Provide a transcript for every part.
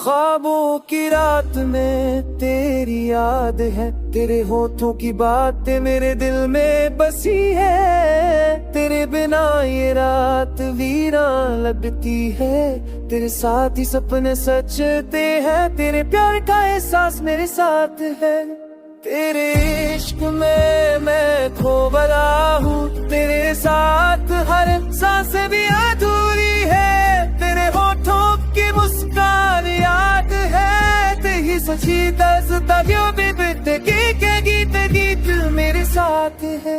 ख्वाबों की रात में तेरी याद है, तेरे होठों की बातें मेरे दिल में बसी है। तेरे बिना ये रात वीरान लगती है, तेरे साथ ही सपने सजते हैं। तेरे प्यार का एहसास मेरे साथ है, तेरे इश्क में मैं खो गया हूँ। तेरे साथ हर सांस भी अधूरी है, तेरे होठों की मुस्कान याद है। तेरी सच्ची दस्तगियों भी बीते के गीत गीत मेरे साथ है।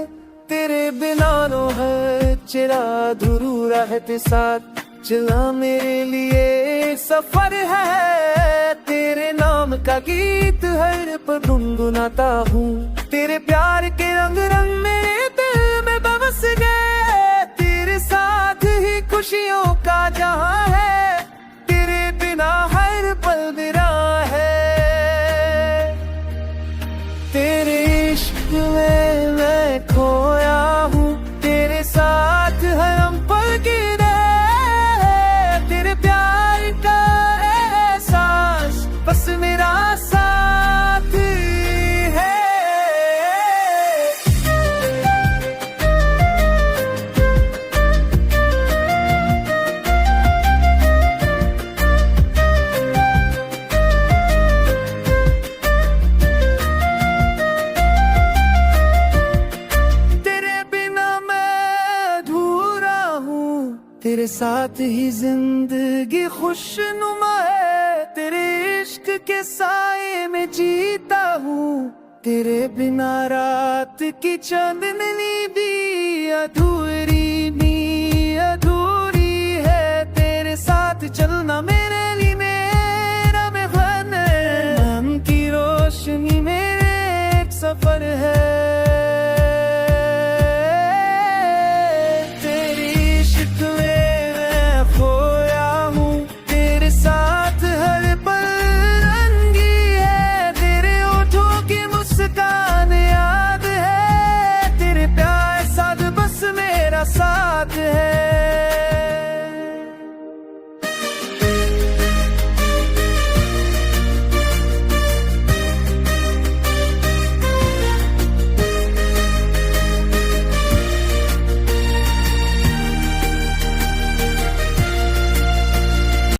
तेरे बिना नो है चिरा अधूरा है, तेरे साथ चला मेरे लिए सफर है। तेरे नाम का गीत हर पल गुनगुनाता हूँ, तेरे प्यार के रंग रंग मेरे दिल में बस गए। तेरे साथ ही खुशियों का जहां है, तेरे बिना हर पल मेरा है। तेरे इश्क में मैं खोया हूँ, तेरे साथ हर पल की बस मेरा साथ है। तेरे बिना मैं अधूरा हूँ, तेरे साथ ही जिंदगी खुशनुमा है। तेरे इश्क के साए में जीता हूँ, तेरे बिना रात की चांदनी भी अधूरी है। तेरे साथ चलना मेरे